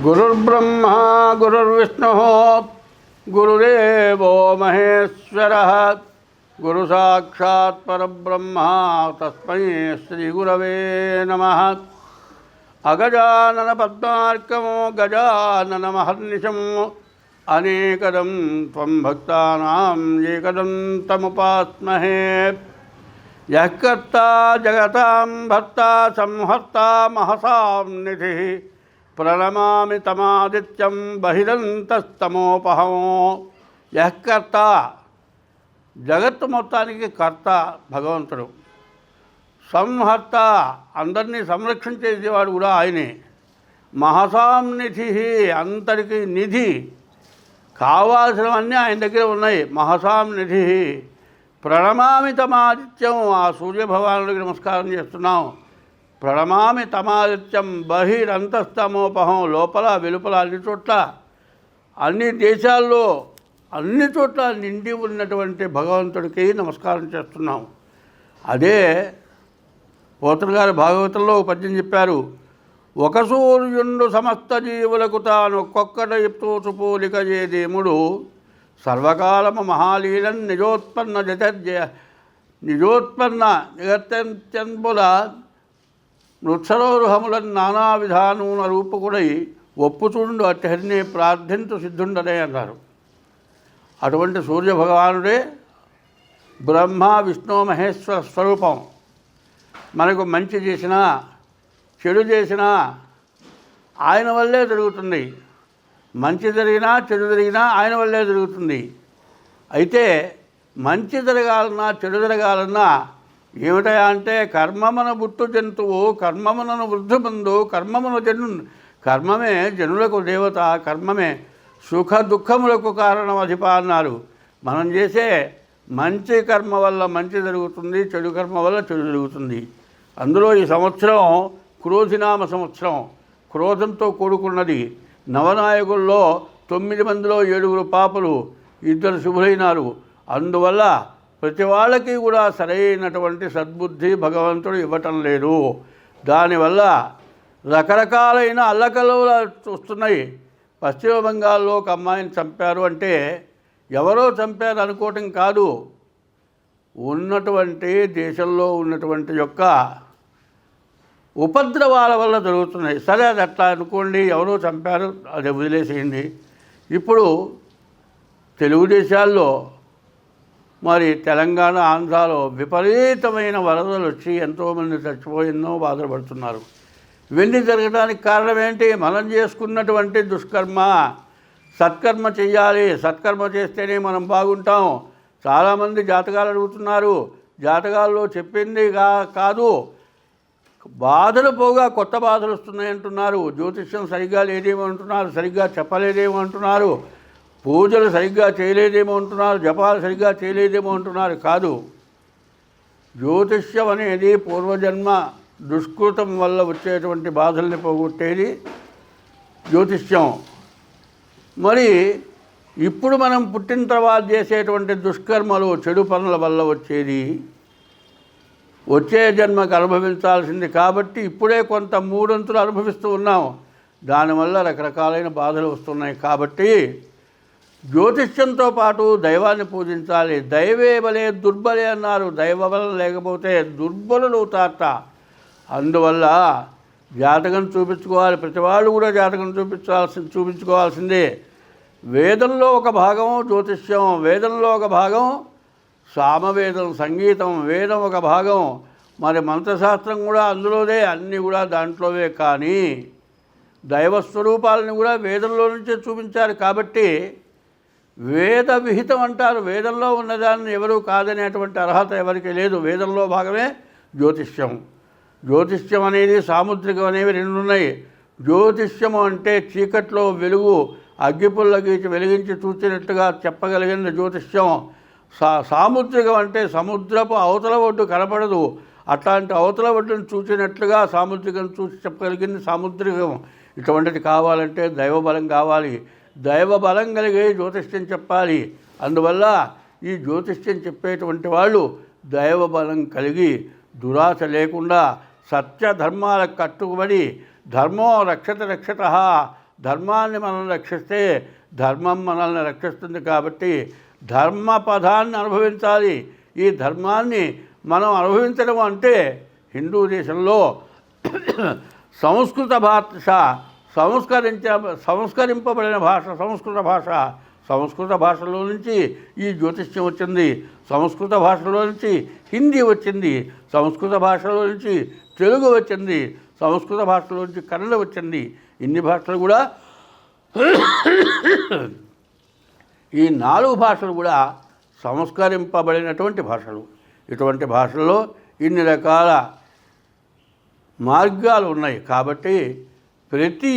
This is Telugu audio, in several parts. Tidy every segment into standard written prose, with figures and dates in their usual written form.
गुरुर्ब्रह्मा गुरुर्विष्णुः गुरुदेवो महेश्वरः गुरुसाक्षात् परब्रह्म तस्मै श्रीगुरवे नमः। अगजानन पद्मार्कं गजाननमहर्निशम् अनेकदं त्वं भक्तानां एकदं तमुपास्महे। यः कर्ता जगतां भर्ता संहर्ता महसां निधिः प्रणमामि तमादित्यं बहिरन्तस्तमोपहमो। यः कर्ता జగత్తు మొత్తానికి కర్త భగవంతుడు, సంహర్త అందరినీ సంరక్షించేవాడు కూడా ఆయనే, మహసాం నిధి అందరికీ నిధి, కావాల్సినవన్నీ ఆయన దగ్గర ఉన్నాయి. మహసాం నిధి ప్రణమామి తమాదిత్యం, ఆ సూర్యభగవానుడికి నమస్కారం చేస్తున్నాం. ప్రణమామి తమాదిత్యం బహిరంతస్తమోపహం, లోపల వెలుపల అన్ని చోట్ల అన్ని దేశాల్లో అన్ని చోట్ల నిండి ఉన్నటువంటి భగవంతుడికి నమస్కారం చేస్తున్నాం. అదే పోతన గారు భాగవతంలో పద్యం చెప్పారు. ఒక సూర్యుండు సమస్త జీవులకు తాను ఒక్కొక్కట చెప్తూ పోలిక చేదేముడు, సర్వకాలము మహాలీలం నిజోత్పన్న జగత్యంబుల మృత్సరోరుహములను నానా విధానమున రూపకుడై ఒప్పుచుండు అట్టహరినే ప్రార్థించు సిద్ధుండనే అన్నారు. అటువంటి సూర్యభగవానుడే బ్రహ్మ విష్ణు మహేశ్వర స్వరూపం. మనకు మంచి చేసినా చెడు చేసినా ఆయన వల్లే జరుగుతుంది. మంచి జరిగినా చెడు జరిగినా ఆయన వల్లే జరుగుతుంది. అయితే మంచి జరగాలన్నా చెడు జరగాలన్నా ఏమిటయా అంటే కర్మమున బుట్టు జంతువు కర్మమునను వృద్ధుబంధు కర్మమే జనులకు దేవత, కర్మమే సుఖ దుఃఖములకు కారణం అధిప అన్నారు. మనం చేసే మంచి కర్మ వల్ల మంచి జరుగుతుంది, చెడు కర్మ వల్ల చెడు జరుగుతుంది. అందులో ఈ సంవత్సరం క్రోధినామ సంవత్సరం, క్రోధంతో కూడుకున్నది. నవనాయకుల్లో 9 మందిలో 7 పాపలు, 2 శుభులైనారు. అందువల్ల ప్రతి వాళ్ళకి కూడా సరైనటువంటి సద్బుద్ధి భగవంతుడు ఇవ్వటం లేదు. దానివల్ల రకరకాలైన అల్లకల్లోలాలు వస్తున్నాయి. పశ్చిమ బంగాల్లో ఒక అమ్మాయిని చంపారు అంటే ఎవరో చంపారు అనుకోవటం కాదు, ఉన్నటువంటి దేశంలో ఉన్నటువంటి యొక్క ఉపద్రవాల వల్ల జరుగుతున్నాయి. సరే అది అట్లా అనుకోండి, ఎవరో చంపారు, అది వదిలేసేయండి. ఇప్పుడు తెలుగు దేశాల్లో మరి తెలంగాణ ఆంధ్రాలో విపరీతమైన వరదలు వచ్చి ఎంతోమంది చచ్చిపోయిందో బాధపడుతున్నారు. ఇవన్నీ జరగడానికి కారణం ఏంటి? మనం చేసుకున్నటువంటి దుష్కర్మ. సత్కర్మ చెయ్యాలి, సత్కర్మ చేస్తేనే మనం బాగుంటాం. చాలామంది జాతకాలు అడుగుతున్నారు. జాతకాల్లో చెప్పింది కాదు, బాధలు పోగా కొత్త బాధలు వస్తున్నాయంటున్నారు. జ్యోతిష్యం సరిగ్గా లేదేమో అంటున్నారు, సరిగ్గా చెప్పలేదేమో అంటున్నారు, పూజలు సరిగ్గా చేయలేదేమో అంటున్నారు, జపాలు సరిగ్గా చేయలేదేమో అంటున్నారు. కాదు, జ్యోతిష్యం అనేది పూర్వజన్మ దుష్కృతం వల్ల వచ్చేటువంటి బాధల్ని పోగొట్టేది జ్యోతిష్యం. మరి ఇప్పుడు మనం పుట్టిన తర్వాత చేసేటువంటి దుష్కర్మలు, చెడు పనుల వల్ల వచ్చేది వచ్చే జన్మకు అనుభవించాల్సింది. కాబట్టి ఇప్పుడే కొంత 3 వంతులు అనుభవిస్తూ ఉన్నాం. దానివల్ల రకరకాలైన బాధలు వస్తున్నాయి. కాబట్టి జ్యోతిష్యంతో పాటు దైవాన్ని పూజించాలి. దైవే బలే దుర్బలే అన్నారు. దైవ బలం లేకపోతే దుర్బలులు తాత. అందువల్ల జాతకం చూపించుకోవాలి. ప్రతి వాళ్ళు కూడా జాతకం చూపించుకోవాల్సిందే. వేదంలో ఒక భాగం జ్యోతిష్యం, వేదంలో ఒక భాగం సామవేదం సంగీతం, వేదం ఒక భాగం, మరి మంత్రశాస్త్రం కూడా అందులోదే, అన్నీ కూడా దాంట్లోవే. కానీ దైవస్వరూపాలని కూడా వేదంలో నుంచే చూపించారు. కాబట్టి వేద విహితం అంటారు. వేదంలో ఉన్నదాన్ని ఎవరూ కాదనేటువంటి అర్హత ఎవరికి లేదు. వేదంలో భాగమే జ్యోతిష్యం. జ్యోతిష్యం అనేది సాముద్రికం అనేవి 2 ఉన్నాయి. జ్యోతిష్యము అంటే చీకట్లో వెలుగు, అగ్గిపుల్ల గీచి వెలిగించి చూచినట్టుగా చెప్పగలిగిన జ్యోతిష్యం. సాముద్రికం అంటే సముద్రపు అవతల ఒడ్డు కనపడదు, అట్లాంటి అవతల ఒడ్డును చూచినట్లుగా సాముద్రికం చూసి చెప్పగలిగింది సాముద్రికం. ఇటువంటిది కావాలంటే దైవబలం కావాలి. దైవబలం కలిగి జ్యోతిష్యం చెప్పాలి. అందువల్ల ఈ జ్యోతిష్యం చెప్పేటువంటి వాళ్ళు దైవబలం కలిగి దురాశ లేకుండా సత్య ధర్మాలకు కట్టుబడి ధర్మో రక్షత ధర్మాన్ని మనం రక్షిస్తే ధర్మం మనల్ని రక్షిస్తుంది. కాబట్టి ధర్మ పదాన్ని అనుభవించాలి. ఈ ధర్మాన్ని మనం అనుభవించడం అంటే హిందూ దేశంలో సంస్కృత భాష సంస్కరింపబడిన భాష సంస్కృత భాష. సంస్కృత భాషలో నుంచి ఈ జ్యోతిష్యం వచ్చింది. సంస్కృత భాషలో నుంచి హిందీ వచ్చింది. సంస్కృత భాషలో నుంచి తెలుగు వచ్చింది. సంస్కృత భాషలో నుంచి కన్నడ వచ్చింది. ఇన్ని భాషలు కూడా ఈ 4 భాషలు కూడా సంస్కరింపబడినటువంటి భాషలు. ఇటువంటి భాషల్లో ఇన్ని రకాల మార్గాలు ఉన్నాయి. కాబట్టి ప్రతి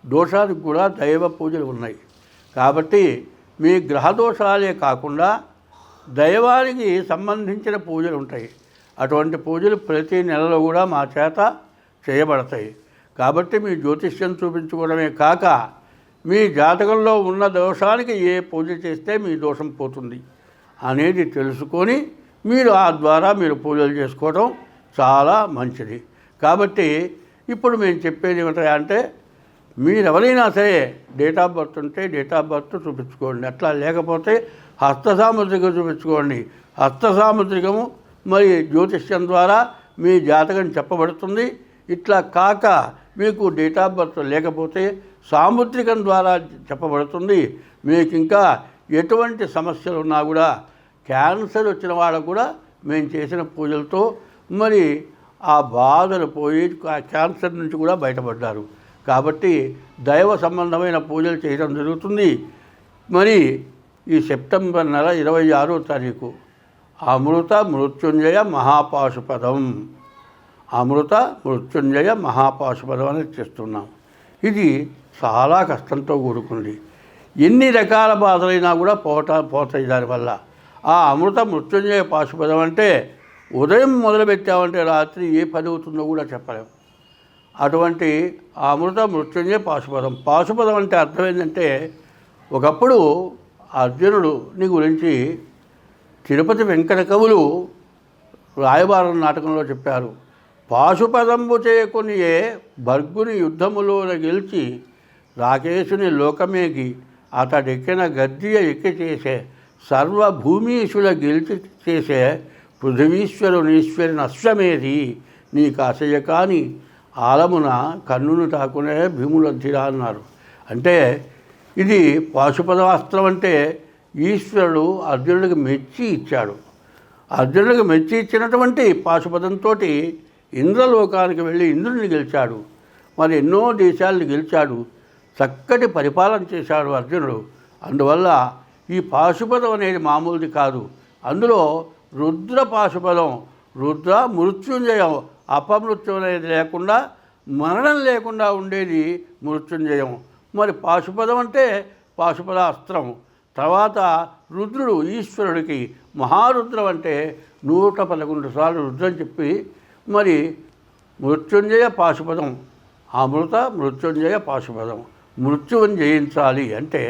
దోషానికి కూడా దైవ పూజలు ఉన్నాయి. కాబట్టి మీ గ్రహ దోషాలే కాకుండా దైవానికి సంబంధించిన పూజలు ఉంటాయి. అటువంటి పూజలు ప్రతి నెలలో కూడా మా చేత చేయబడతాయి. కాబట్టి మీ జ్యోతిష్యం చూపించుకోవడమే కాక మీ జాతకంలో ఉన్న దోషానికి ఏ పూజ చేస్తే మీ దోషం పోతుంది అనేది తెలుసుకొని మీరు ఆ ద్వారా మీరు పూజలు చేసుకోవడం చాలా మంచిది. కాబట్టి ఇప్పుడు మేము చెప్పేది ఏమిటంటే మీరెవరైనా సరే డేట్ ఆఫ్ బర్త్ ఉంటే డేట్ ఆఫ్ బర్త్ చూపించుకోండి. అట్లా లేకపోతే హస్త సాముద్రికం చూపించుకోండి. హస్త సాముద్రికము మరి జ్యోతిష్యం ద్వారా మీ జాతకం చెప్పబడుతుంది. ఇట్లా కాక మీకు డేట్ ఆఫ్ బర్త్ లేకపోతే సాముద్రికం ద్వారా చెప్పబడుతుంది. మీకు ఇంకా ఎటువంటి సమస్యలు ఉన్నా కూడా క్యాన్సర్ వచ్చిన వాళ్ళకు కూడా మేము చేసిన పూజలతో మరి ఆ బాధలు పోయి క్యాన్సర్ నుంచి కూడా బయటపడ్డారు. కాబట్టి దైవ సంబంధమైన పూజలు చేయడం జరుగుతుంది. మరి ఈ సెప్టెంబర్ నెల 26వ తారీఖు అమృత మృత్యుంజయ మహాపాశుపదం అమృత మృత్యుంజయ మహాపాశుపదం అనేది చేస్తున్నాం. ఇది చాలా కష్టంతో కూడుకుంది. ఎన్ని రకాల బాధలైనా కూడా పోతాయి దానివల్ల. ఆ అమృత మృత్యుంజయ పాశుపదం అంటే ఉదయం మొదలుపెట్టామంటే రాత్రి ఏ పని అవుతుందో కూడా చెప్పలేము. అటువంటి అమృత మృత్యుంజయ పాశుపదం. పాశుపదం అంటే అర్థం ఏంటంటే ఒకప్పుడు అర్జునుడిని గురించి తిరుపతి వెంకట కవులు రాయబారం నాటకంలో చెప్పారు. పాశుపదంబు చేయకొనియే భర్గుని యుద్ధములోన గెలిచి రాకేశుని లోకమేగి అతడెక్కిన గద్దియ ఎక్కి చేసే సర్వభూమీషుల గెలిచి చేసే పృథివీశ్వరునీశ్వరుని అశ్వమేధి నీకు అసయ్య కాని ఆలమున కన్నును తాకునే భీములొద్దిరా అన్నారు. అంటే ఇది పాశుపదాస్త్రం అంటే ఈశ్వరుడు అర్జునుడికి మెచ్చి ఇచ్చాడు. అర్జునుడికి మెచ్చి ఇచ్చినటువంటి పాశుపదంతో ఇంద్రలోకానికి వెళ్ళి ఇంద్రుడిని గెలిచాడు. మరి ఎన్నో దేశాలను గెలిచాడు. చక్కటి పరిపాలన చేశాడు అర్జునుడు. అందువల్ల ఈ పాశుపదం అనేది మామూలుది కాదు. అందులో రుద్ర పాశుపదం, రుద్ర మృత్యుంజయం, అపమృత్యం అనేది లేకుండా మరణం లేకుండా ఉండేది మృత్యుంజయం. మరి పాశుపదం అంటే పాశుపద అస్త్రం. తర్వాత రుద్రుడు ఈశ్వరుడికి మహారుద్రం అంటే 111 సార్లు రుద్రం చెప్పి మరి మృత్యుంజయ పాశుపదం అమృత మృత్యుంజయ పాశుపదం. మృత్యువుని జయించాలి అంటే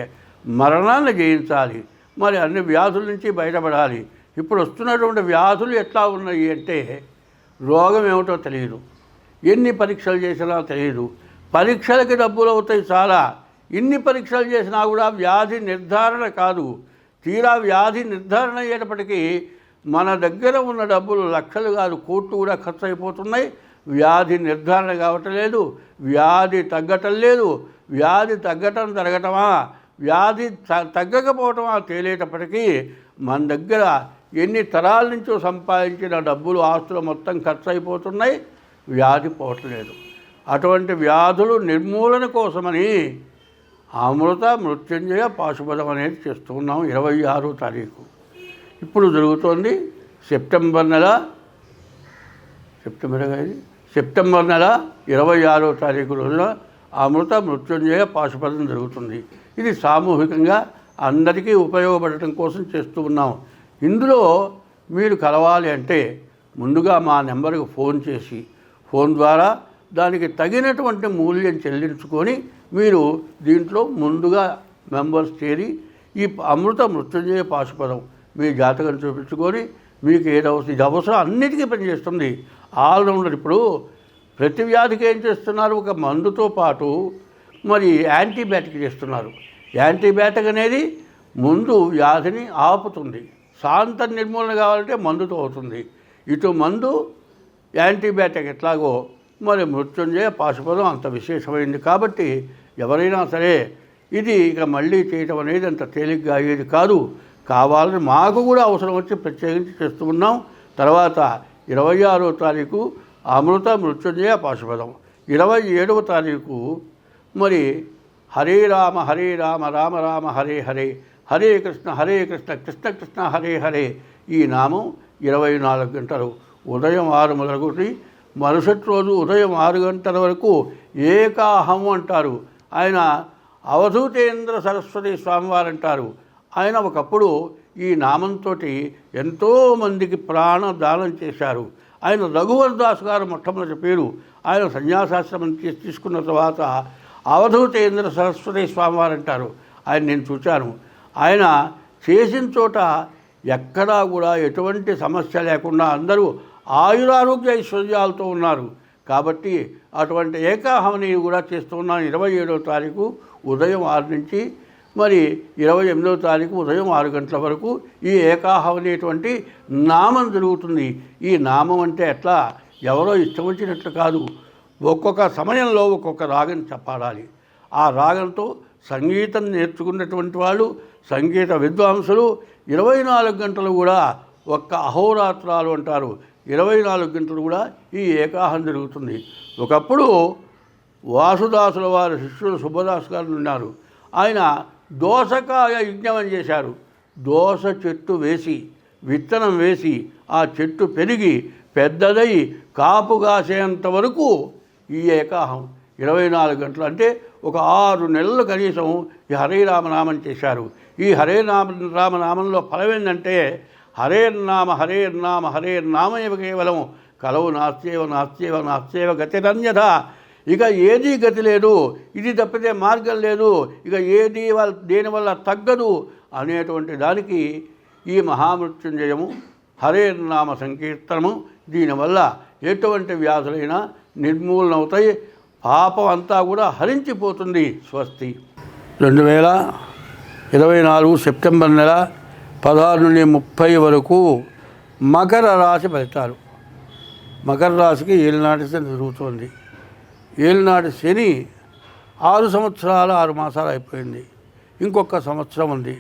మరణాన్ని జయించాలి. మరి అన్ని వ్యాధుల నుంచి బయటపడాలి. ఇప్పుడు వస్తున్నటువంటి వ్యాధులు ఎట్లా ఉన్నాయి అంటే రోగం ఏమిటో తెలియదు, ఎన్ని పరీక్షలు చేసినా తెలియదు, పరీక్షలకి డబ్బులు అవుతాయి చాలా. ఇన్ని పరీక్షలు చేసినా కూడా వ్యాధి నిర్ధారణ కాదు. తీరా వ్యాధి నిర్ధారణ అయ్యేటప్పటికీ మన దగ్గర ఉన్న డబ్బులు లక్షలు కాదు కోట్లు కూడా ఖర్చు అయిపోతున్నాయి. వ్యాధి నిర్ధారణ కావటం లేదు, వ్యాధి తగ్గటం లేదు. వ్యాధి తగ్గటం జరగటమా వ్యాధి తగ్గకపోవటమా తేలేటప్పటికీ మన దగ్గర ఎన్ని తరాల నుంచో సంపాదించిన డబ్బులు ఆస్తులు మొత్తం ఖర్చు అయిపోతున్నాయి, వ్యాధి పోవట్లేదు. అటువంటి వ్యాధులు నిర్మూలన కోసమని అమృత మృత్యుంజయ పాశుపదం అనేది చేస్తున్నాం. 26వ తారీఖు ఇప్పుడు జరుగుతోంది. సెప్టెంబర్ నెల 26వ తారీఖు రోజున అమృత మృత్యుంజయ పాశుపదం జరుగుతుంది. ఇది సామూహికంగా అందరికీ ఉపయోగపడటం కోసం చేస్తూ ఉన్నాం. ఇందులో మీరు కలవాలి అంటే ముందుగా మా నెంబర్కి ఫోన్ చేసి ఫోన్ ద్వారా దానికి తగినటువంటి మూల్యం చెల్లించుకొని మీరు దీంట్లో ముందుగా మెంబర్స్ చేరి ఈ అమృత మృత్యుంజయ పాశుపదం మీ జాతకం చూపించుకొని మీకు ఏదవసరం ఇది అవసరం అన్నిటికీ పనిచేస్తుంది. ఆల్రౌండర్. ఇప్పుడు ప్రతి వ్యాధికి ఏం చేస్తున్నారు, ఒక మందుతో పాటు మరి యాంటీబయాటిక్ చేస్తున్నారు. యాంటీబయాటిక్ అనేది ముందు వ్యాధిని ఆపుతుంది, శాంత నిర్మూలన కావాలంటే మందుతో అవుతుంది. ఇటు మందు యాంటీబయాటిక్ ఎట్లాగో మరి మృత్యుంజయ పాశుపదం అంత విశేషమైంది. కాబట్టి ఎవరైనా సరే ఇది ఇక మళ్ళీ చేయటం అనేది అంత తేలిగ్గా అయ్యేది కాదు. కావాలని మాకు కూడా అవసరం వచ్చి ప్రత్యేకించి చేస్తూ ఉన్నాం. తర్వాత 26వ తారీఖు అమృత మృత్యుంజయ పాశుపదం, 27వ తారీఖు మరి హరే రామ రామ రామ హరే హరే, హరే కృష్ణ కృష్ణ కృష్ణ హరే హరే. ఈ నామం 24 గంటలు ఉదయం 6 మొదలుకొని మరుసటి రోజు ఉదయం 6 గంటల వరకు ఏకాహం అంటారు. ఆయన అవధూతేంద్ర సరస్వతి స్వామివారు అంటారు. ఆయన ఒకప్పుడు ఈ నామంతో ఎంతోమందికి ప్రాణదానం చేశారు. ఆయన రఘువరదాస్ గారు మొట్టమొదటి పేరు. ఆయన సన్యాసాశ్రమం తీసుకున్న తర్వాత అవధూతేంద్ర సరస్వతి స్వామివారు అంటారు. ఆయన నేను చూశాను. ఆయన చేసిన చోట ఎక్కడా కూడా ఎటువంటి సమస్య లేకుండా అందరూ ఆయురారోగ్య ఐశ్వర్యాలతో ఉన్నారు. కాబట్టి అటువంటి ఏకాహమని కూడా చేస్తూ ఉన్నాను. 27వ తారీఖు ఉదయం 6 నుంచి మరి 28వ తారీఖు ఉదయం 6 గంటల వరకు ఈ ఏకాహం అనేటువంటి నామం జరుగుతుంది. ఈ నామం అంటే ఎట్లా ఎవరో ఇష్టం వచ్చినట్లు కాదు. ఒక్కొక్క సమయంలో ఒక్కొక్క రాగం చెప్పాలి. ఆ రాగంతో సంగీతం నేర్చుకున్నటువంటి వాళ్ళు, సంగీత విద్వాంసులు 24 గంటలు కూడా ఒక్క అహోరాత్రాలు అంటారు. 24 గంటలు కూడా ఈ ఏకాహం జరుగుతుంది. ఒకప్పుడు వాసుదాసుల వారి శిష్యులు సుబ్బదాస్ గారు ఉన్నారు. ఆయన దోసకాయ యజ్ఞం అని చేశారు. దోస చెట్టు వేసి విత్తనం వేసి ఆ చెట్టు పెరిగి పెద్దదై కాపు కాసేంత వరకు ఈ ఏకాహం 24 గంటలు అంటే ఒక 6 నెలలు కనీసం ఈ హరే రామనామం చేశారు. ఈ హరే రామనామంలో ఫలం ఏంటంటే హరేర్నామ హరేర్నామయవ కేవలం కలవు నాస్త్యేవ గతిరన్యథ. ఇక ఏదీ గతి లేదు, ఇది తప్పితే మార్గం లేదు, ఇక ఏది దేనివల్ల తగ్గదు అనేటువంటి దానికి ఈ మహామృత్యుంజయము హరేర్నామ సంకీర్తనము దీనివల్ల ఎటువంటి వ్యాధులైనా నిర్మూలన అవుతాయి. పాపం అంతా కూడా హరించిపోతుంది. స్వస్తి. 2024 సెప్టెంబర్ నెల 16 నుండి 30 వరకు మకర రాశి ఫలితాలు. మకర రాశికి ఏలినాటి శని జరుగుతోంది. ఏలినాటి శని 6 సంవత్సరాలు 6 మాసాలు అయిపోయింది. ఇంకొక సంవత్సరం ఉంది.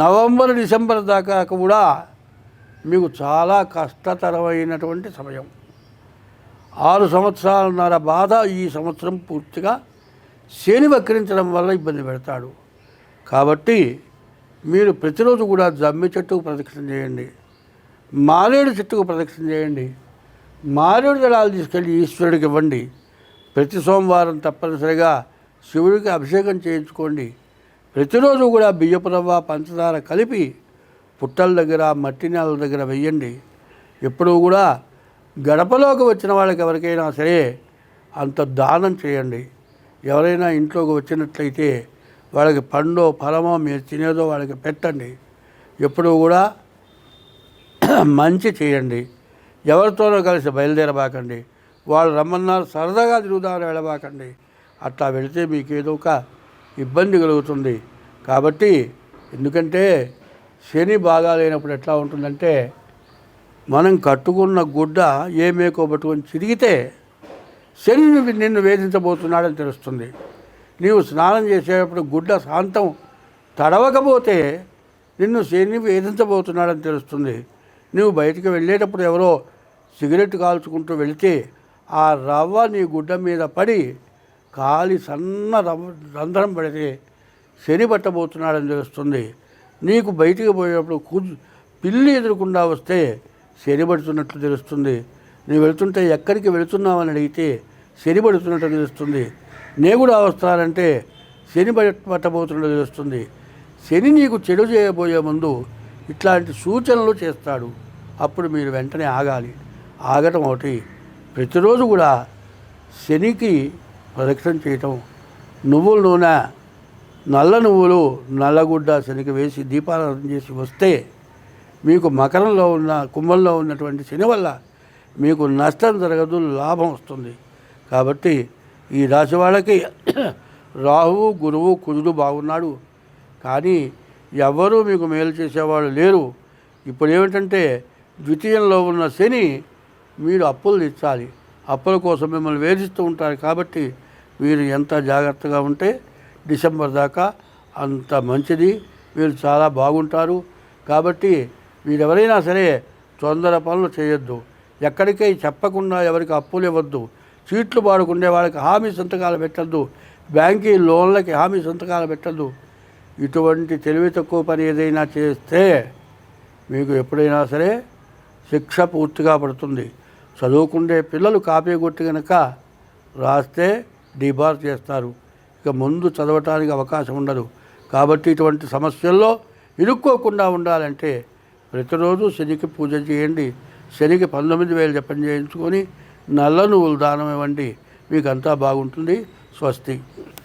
నవంబర్ డిసెంబర్ దాకా కూడా మీకు చాలా కష్టతరమైనటువంటి సమయం. 6 సంవత్సరాలున్నర బాధ ఈ సంవత్సరం పూర్తిగా శని వక్రించడం వల్ల ఇబ్బంది పెడతాడు. కాబట్టి మీరు ప్రతిరోజు కూడా జమ్మి చెట్టుకు ప్రదక్షిణ చేయండి, మారేడు చెట్టుకు ప్రదక్షిణ చేయండి, మారేడు దళాలు తీసుకెళ్ళి ఈశ్వరుడికి ఇవ్వండి. ప్రతి సోమవారం తప్పనిసరిగా శివుడికి అభిషేకం చేయించుకోండి. ప్రతిరోజు కూడా బియ్యపు రవ్వ పంచదార కలిపి పుట్టల దగ్గర మట్టి నేల దగ్గర వెయ్యండి. ఎప్పుడూ కూడా గడపలోకి వచ్చిన వాళ్ళకి ఎవరికైనా సరే అంత దానం చేయండి. ఎవరైనా ఇంట్లోకి వచ్చినట్లయితే వాళ్ళకి పండో ఫలమో మీరు తినేదో వాళ్ళకి పెట్టండి. ఎప్పుడూ కూడా మంచి చేయండి. ఎవరితోనో కలిసి బయలుదేరబాకండి. వాళ్ళు రమ్మన్నారు సరదాగా తిరుగుదామని వెళ్ళబాకండి. అట్లా వెళితే మీకు ఏదో ఒక ఇబ్బంది కలుగుతుంది. కాబట్టి ఎందుకంటే శని బాగా లేనప్పుడు ఎట్లా ఉంటుందంటే మనం కట్టుకున్న గుడ్డ ఏ మేకో పట్టుకొని చిరిగితే శని నిన్ను వేధించబోతున్నాడని తెలుస్తుంది. నీవు స్నానం చేసేటప్పుడు గుడ్డ శాంతం తడవకపోతే నిన్ను శని వేధించబోతున్నాడని తెలుస్తుంది. నువ్వు బయటికి వెళ్ళేటప్పుడు ఎవరో సిగరెట్ కాల్చుకుంటూ వెళితే ఆ రవ్వ నీ గుడ్డ మీద పడి కాలి సన్న రంధ్రం పడితే శని పట్టబోతున్నాడని తెలుస్తుంది. నీకు బయటికి పోయేటప్పుడు పిల్లి ఎదురకుండా వస్తే శని పడుతున్నట్లు తెలుస్తుంది. నువ్వు వెళుతుంటే ఎక్కడికి వెళుతున్నావని అడిగితే శని పడుతున్నట్టు తెలుస్తుంది. నేగుడు వస్తానంటే శని పట్టబోతున్నట్టు తెలుస్తుంది. శని నీకు చెడు చేయబోయే ముందు ఇట్లాంటి సూచనలు చేస్తాడు. అప్పుడు మీరు వెంటనే ఆగాలి. ఆగటం ఒకటి. ప్రతిరోజు కూడా శనికి ప్రదక్షిణ చేయటం, నువ్వుల నూనె, నల్ల నువ్వులు, నల్లగుడ్డ శనికి వేసి దీపారాధన చేసి వస్తే మీకు మకరంలో ఉన్న కుంభంలో ఉన్నటువంటి శని వల్ల మీకు నష్టం జరగదు, లాభం వస్తుంది. కాబట్టి ఈ రాశి వాళ్ళకి రాహువు గురువు కుజుడు బాగున్నాడు, కానీ ఎవరూ మీకు మేలు చేసేవాళ్ళు లేరు. ఇప్పుడు ఏమిటంటే ద్వితీయంలో ఉన్న శని మీరు అప్పులు తెచ్చాలి, అప్పుల కోసం మిమ్మల్ని వేధిస్తూ ఉంటారు. కాబట్టి మీరు ఎంత జాగ్రత్తగా ఉంటే డిసెంబర్ దాకా అంత మంచిది, మీరు చాలా బాగుంటారు. కాబట్టి మీరు ఎవరైనా సరే తొందర పనులు చేయొద్దు, ఎక్కడికై చెప్పకుండా ఎవరికి అప్పులు ఇవ్వద్దు, చీట్లు పాడుకునే వాళ్ళకి హామీ సంతకాలు పెట్టద్దు, బ్యాంకీ లోన్లకి హామీ సంతకాలు పెట్టద్దు. ఇటువంటి తెలివి తక్కువ పని ఏదైనా చేస్తే మీకు ఎప్పుడైనా సరే శిక్ష పూర్తిగా పడుతుంది. చదువుకుండే పిల్లలు కాపీ కొట్టి కనుక రాస్తే డిబార్ చేస్తారు, ఇక ముందు చదవటానికి అవకాశం ఉండదు. కాబట్టి ఇటువంటి సమస్యల్లో ఇరుక్కోకుండా ఉండాలంటే ప్రతిరోజు శనికి పూజ చేయండి, శనికి 19,000 జపం చేయించుకొని నల్ల నువ్వులు దానం ఇవ్వండి, మీకు అంతా బాగుంటుంది. స్వస్తి.